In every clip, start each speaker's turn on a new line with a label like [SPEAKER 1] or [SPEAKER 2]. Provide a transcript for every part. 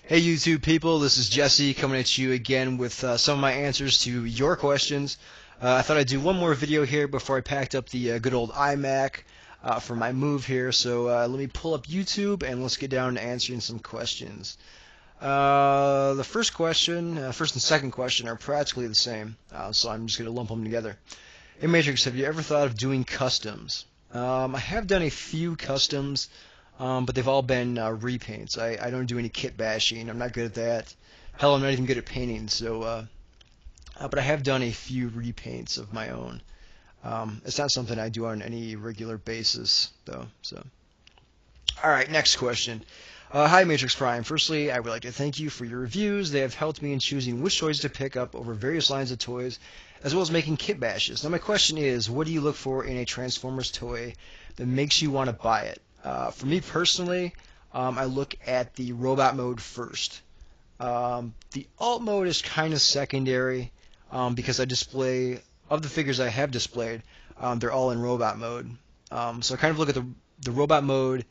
[SPEAKER 1] Hey YouTube people, this is Jesse coming at you again with some of my answers to your questions. I thought I'd do one more video here before I packed up the good old iMac for my move here. So let me pull up YouTube and let's get down to answering some questions. The first question, first and second question are practically the same, so I'm just going to lump them together. Hey Matrix, have you ever thought of doing customs? I have done a few customs. But they've all been repaints. I don't do any kit bashing. I'm not good at that. Hell, I'm not even good at painting. So, but I have done a few repaints of my own. It's not something I do on any regular basis, though. So, all right, next question. Hi, Matrix Prime. Firstly, I would like to thank you for your reviews. They have helped me in choosing which toys to pick up over various lines of toys, as well as making kit bashes. Now, my question is, what do you look for in a Transformers toy that makes you want to buy it? For me personally, I look at the robot mode first. The alt mode is kind of secondary because I display, of the figures I have displayed, they're all in robot mode. So I kind of look at the robot mode,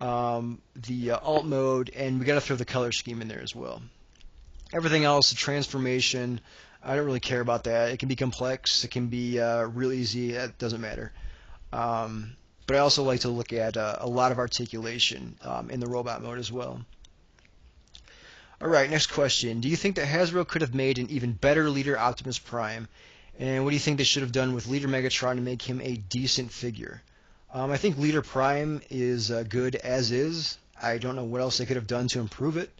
[SPEAKER 1] the alt mode, and we got to throw the color scheme in there as well. Everything else, the transformation, I don't really care about that. It can be complex, it can be real easy, it doesn't matter. But I also like to look at a lot of articulation in the robot mode as well. Alright, next question. Do you think that Hasbro could have made an even better Leader Optimus Prime? And what do you think they should have done with Leader Megatron to make him a decent figure? I think Leader Prime is good as is. I don't know what else they could have done to improve it.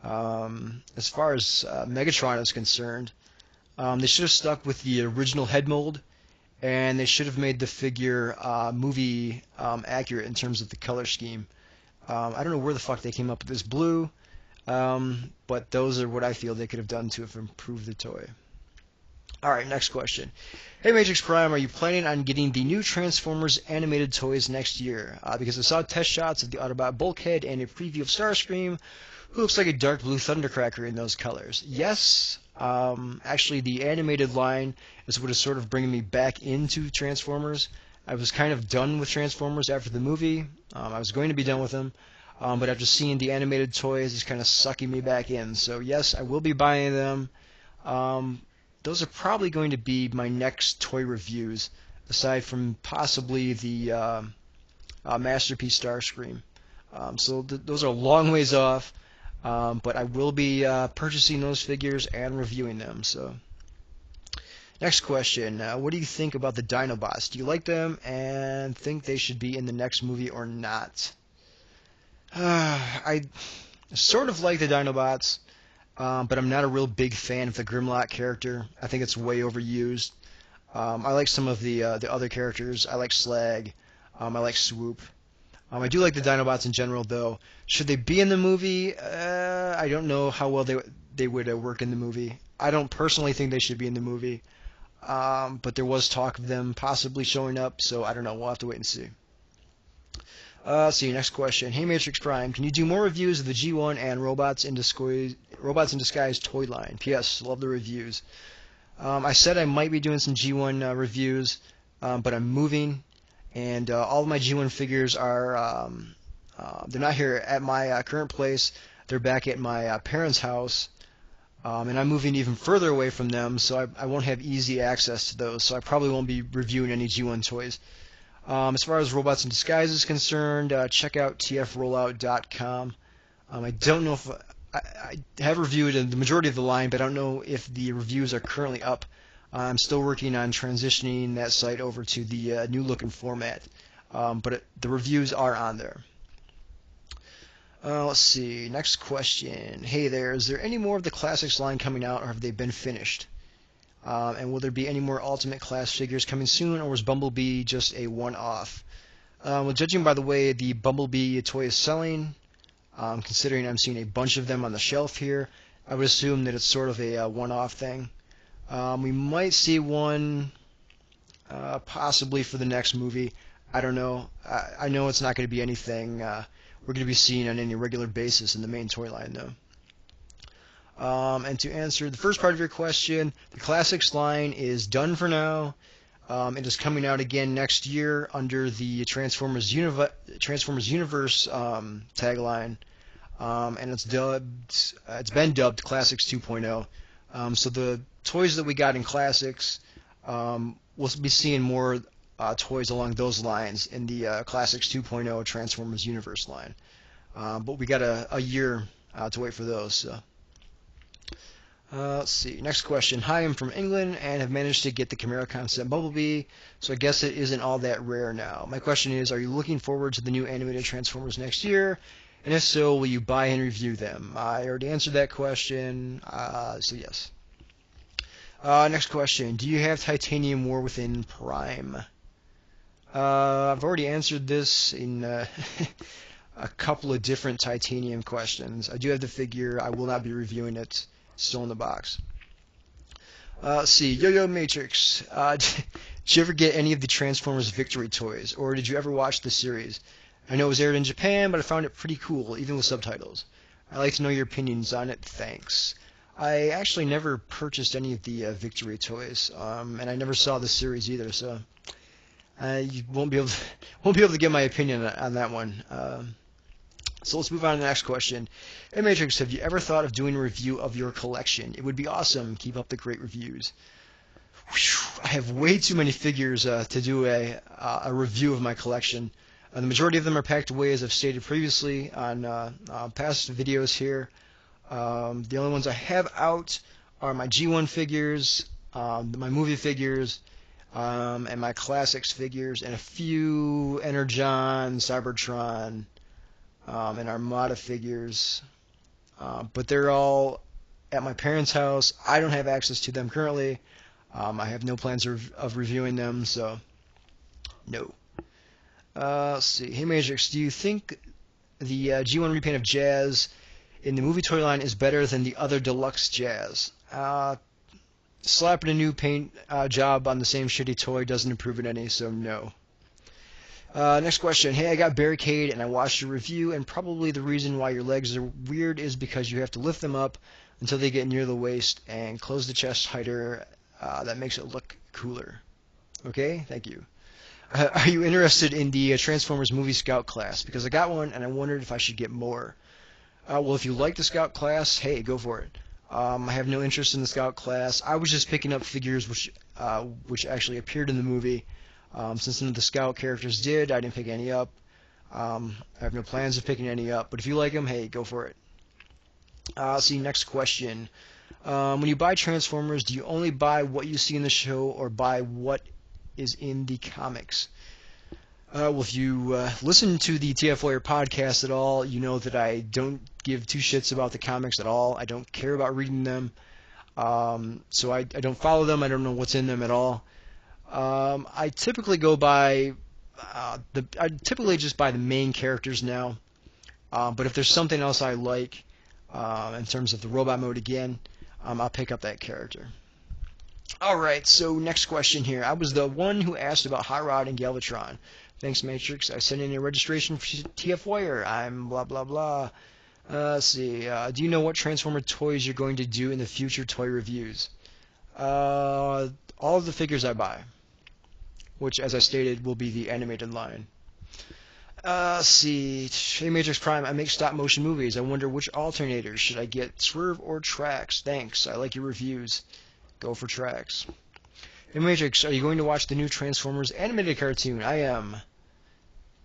[SPEAKER 1] As far as Megatron is concerned, they should have stuck with the original head mold. And they should have made the figure movie accurate in terms of the color scheme. I don't know where the fuck they came up with this blue, but those are what I feel they could have done to have improved the toy. Alright, next question. Hey Matrix Prime, are you planning on getting the new Transformers animated toys next year? Because I saw test shots of the Autobot Bulkhead and a preview of Starscream, who looks like a dark blue Thundercracker in those colors. Yes, actually the animated line is what is sort of bringing me back into Transformers. I was kind of done with Transformers after the movie. I was going to be done with them, but after seeing the animated toys, it's kind of sucking me back in. So yes, I will be buying them. Those are probably going to be my next toy reviews, aside from possibly the Masterpiece Starscream. So those are a long ways off. But I will be purchasing those figures and reviewing them. So, next question. What do you think about the Dinobots? Do you like them and think they should be in the next movie or not? I sort of like the Dinobots, but I'm not a real big fan of the Grimlock character. I think it's way overused. I like some of the other characters. I like Slag. I like Swoop. I do like the Dinobots in general, though. Should they be in the movie? I don't know how well they would work in the movie. I don't personally think they should be in the movie, but there was talk of them possibly showing up, so I don't know. We'll have to wait and see. Let's see, next question. Hey Matrix Prime, can you do more reviews of the G1 and Robots in Disguise toy line? P.S. Love the reviews. I said I might be doing some G1 reviews, but I'm moving. And all of my G1 figures are, they're not here at my current place. They're back at my parents' house. And I'm moving even further away from them, so I won't have easy access to those. So I probably won't be reviewing any G1 toys. As far as Robots in Disguise is concerned, check out tfrollout.com. I don't know if I have reviewed the majority of the line, but I don't know if the reviews are currently up. I'm still working on transitioning that site over to the new looking format, but the reviews are on there. Let's see, next question. Hey there, is there any more of the Classics line coming out, or have they been finished? And will there be any more Ultimate Class figures coming soon, or was Bumblebee just a one-off? Well, judging by the way the Bumblebee toy is selling, considering I'm seeing a bunch of them on the shelf here, I would assume that it's sort of a one-off thing. We might see one possibly for the next movie. I don't know. I know it's not going to be anything we're going to be seeing on any regular basis in the main toy line, though. And to answer the first part of your question, the Classics line is done for now. It is coming out again next year under the Transformers Universe tagline. and it's been dubbed Classics 2.0. So the toys that we got in Classics, we'll be seeing more toys along those lines in the Classics 2.0 Transformers Universe line. But we got a year to wait for those. So. Let's see. Next question. Hi, I'm from England and have managed to get the Chimera concept Bumblebee, so I guess it isn't all that rare now. My question is, are you looking forward to the new animated Transformers next year? And if so, will you buy and review them? I already answered that question, so yes. Next question. Do you have Titanium War within Prime? I've already answered this in a couple of different Titanium questions. I do have the figure. I will not be reviewing it. Still in the box. Let's see. Yo-Yo Matrix. Did you ever get any of the Transformers Victory toys, or did you ever watch the series? I know it was aired in Japan, but I found it pretty cool, even with subtitles. I'd like to know your opinions on it. Thanks. I actually never purchased any of the Victory toys, and I never saw the series either, so you won't be able to get my opinion on that one. So let's move on to the next question. Hey Matrix, have you ever thought of doing a review of your collection? It would be awesome. Keep up the great reviews. Whew, I have way too many figures to do a review of my collection. The majority of them are packed away, as I've stated previously on past videos here. The only ones I have out are my G1 figures, my movie figures, and my classics figures, and a few Energon, Cybertron, and Armada figures, but they're all at my parents' house. I don't have access to them currently. I have no plans of reviewing them, so no. Let's see. Hey Matrix, do you think the G1 repaint of Jazz in the movie toy line is better than the other deluxe Jazz? Slapping a new paint job on the same shitty toy doesn't improve it any, so no. Next question. Hey, I got Barricade and I watched your review, and probably the reason why your legs are weird is because you have to lift them up until they get near the waist and close the chest tighter. That makes it look cooler. Okay, thank you. Are you interested in the Transformers movie Scout class? Because I got one and I wondered if I should get more. Well, if you like the Scout class, hey, go for it. I have no interest in the Scout class. I was just picking up figures which actually appeared in the movie. Since none of the Scout characters did, I didn't pick any up. I have no plans of picking any up, but if you like them, hey, go for it. See, next question. When you buy Transformers, do you only buy what you see in the show or buy what is in the comics? Well, if you listen to the TF Lawyer podcast at all, you know that I don't give two shits about the comics at all. I don't care about reading them. So I don't follow them. I don't know what's in them at all. I typically go by I typically just buy the main characters now. But if there's something else I like in terms of the robot mode again, I'll pick up that character. Alright, so next question here. I was the one who asked about Hot Rod and Galvatron. Thanks, Matrix. I sent in a registration for TF Wire. I'm blah blah blah. Let's see. Do you know what Transformer toys you're going to do in the future toy reviews? All of the figures I buy, which, as I stated, will be the animated line. Let's see. Hey, Matrix Prime, I make stop-motion movies. I wonder which alternators should I get, Swerve or Trax? Thanks. I like your reviews. Go for Trax. Hey, Matrix, are you going to watch the new Transformers animated cartoon? I am.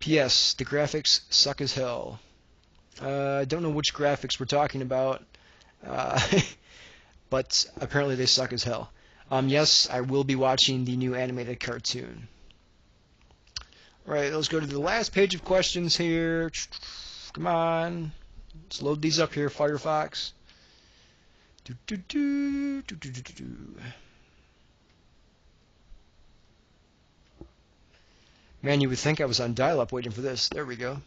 [SPEAKER 1] P.S. The graphics suck as hell. I don't know which graphics we're talking about, but apparently they suck as hell. Yes, I will be watching the new animated cartoon. Right, let's go to the last page of questions here. Come on. Let's load these up here, Firefox. Man, you would think I was on dial-up waiting for this. There we go.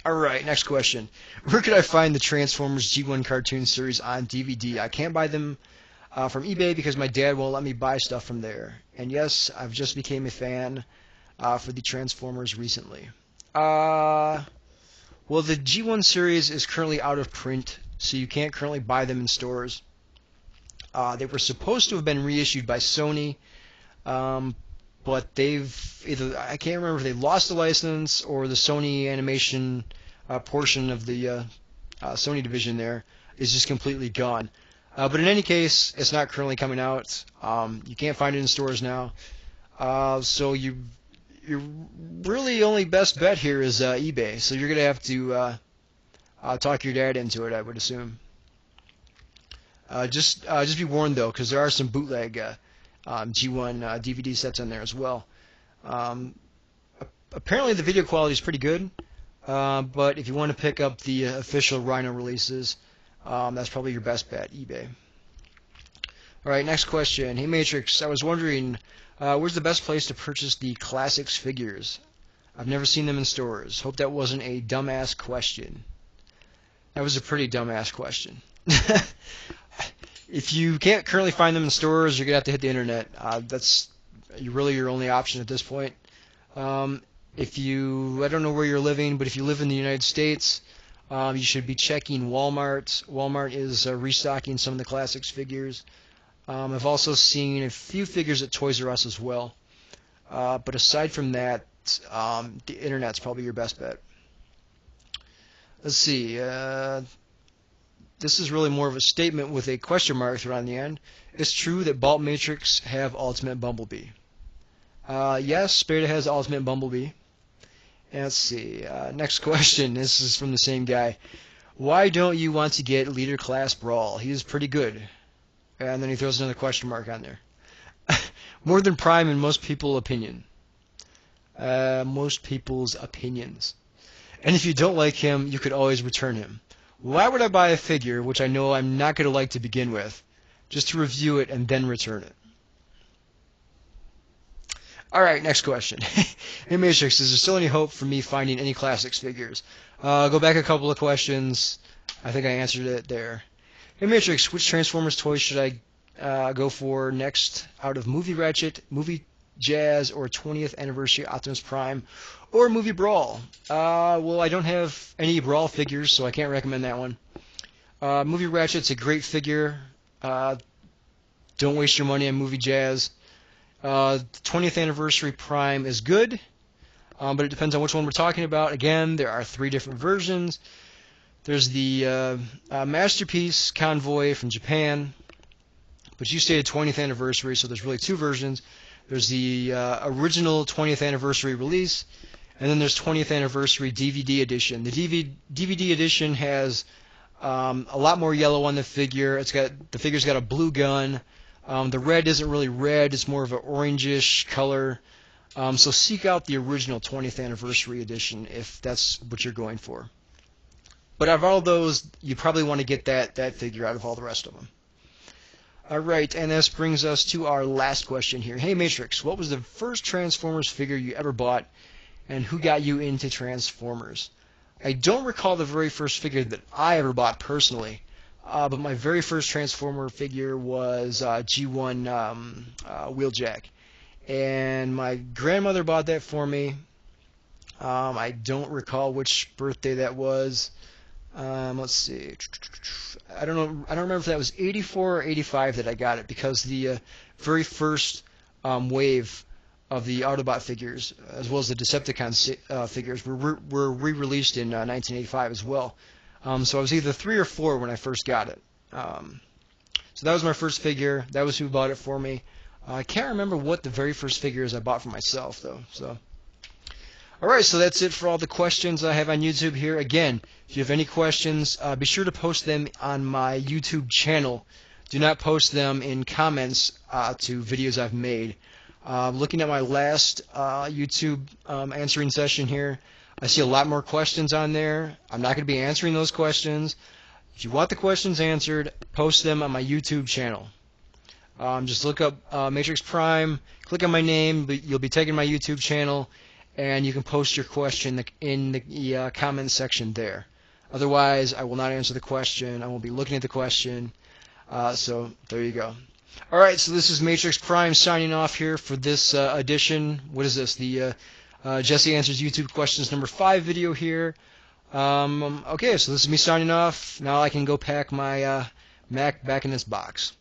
[SPEAKER 1] Alright, next question. Where could I find the Transformers G1 cartoon series on DVD? I can't buy them from eBay because my dad won't let me buy stuff from there. And yes, I've just became a fan for the Transformers recently. Well, the G1 series is currently out of print, so you can't currently buy them in stores. They were supposed to have been reissued by Sony, but they've either, I can't remember if they lost the license or the Sony animation portion of the Sony division there is just completely gone. But in any case, it's not currently coming out. You can't find it in stores now. So your really only best bet here is eBay. So you're gonna have to talk your dad into it, I would assume. Just be warned though, because there are some bootleg G1 DVD sets on there as well. Apparently the video quality is pretty good, but if you want to pick up the official Rhino releases, that's probably your best bet, eBay. All right, next question. Hey Matrix, I was wondering, where's the best place to purchase the Classics figures? I've never seen them in stores. Hope that wasn't a dumbass question. That was a pretty dumbass question. If you can't currently find them in stores, you're gonna have to hit the internet. That's really your only option at this point. I don't know where you're living, but if you live in the United States, you should be checking Walmart. Walmart is restocking some of the Classics figures. I've also seen a few figures at Toys R Us as well. But aside from that, the internet's probably your best bet. Let's see. This is really more of a statement with a question mark thrown on the end. It's true that Bolt Matrix have Ultimate Bumblebee. Yes, Beta has Ultimate Bumblebee. And let's see. Next question. This is from the same guy. Why don't you want to get Leader Class Brawl? He is pretty good. And then he throws another question mark on there. More than Prime in most people's opinion. Most people's opinions. And if you don't like him, you could always return him. Why would I buy a figure which I know I'm not going to like to begin with, just to review it and then return it? Alright, next question. Hey Matrix, is there still any hope for me finding any Classics figures? Go back a couple of questions. I think I answered it there. Hey Matrix, which Transformers toys should I go for next out of Movie Ratchet, Movie Jazz, or 20th Anniversary Optimus Prime, or Movie Brawl? Well, I don't have any Brawl figures, so I can't recommend that one. Movie Ratchet's a great figure. Don't waste your money on Movie Jazz. 20th Anniversary Prime is good, but it depends on which one we're talking about. Again, there are 3 different versions. There's the Masterpiece Convoy from Japan, but you stated 20th Anniversary, so there's really 2 versions. There's the original 20th Anniversary release, and then there's 20th Anniversary DVD edition. The DVD edition has a lot more yellow on the figure. The figure's got a blue gun. The red isn't really red; it's more of an orangish color. So seek out the original 20th Anniversary edition if that's what you're going for. But out of all those, you probably want to get that figure out of all the rest of them. Alright, and this brings us to our last question here. Hey Matrix, what was the first Transformers figure you ever bought, and who got you into Transformers? I don't recall the very first figure that I ever bought personally, but my very first Transformer figure was G1 Wheeljack. And my grandmother bought that for me. I don't recall which birthday that was. Let's see. I don't know. I don't remember if that was 84 or 85 that I got it, because the very first wave of the Autobot figures, as well as the Decepticon figures, were re-released in 1985 as well. So I was either 3 or 4 when I first got it. So that was my first figure. That was who bought it for me. I can't remember what the very first figures I bought for myself, though. So. Alright, so that's it for all the questions I have on YouTube here. Again, if you have any questions, be sure to post them on my YouTube channel. Do not post them in comments to videos I've made. Looking at my last YouTube answering session here, I see a lot more questions on there. I'm not going to be answering those questions. If you want the questions answered, post them on my YouTube channel. Just look up Matrix Prime, click on my name, you'll be taken to my YouTube channel, and you can post your question in the comment section there. Otherwise, I will not answer the question. I won't be looking at the question. So there you go. Alright, so this is Matrix Prime signing off here for this edition. What is this? The Jesse Answers YouTube Questions number 5 video here. Okay, so this is me signing off. Now I can go pack my Mac back in this box.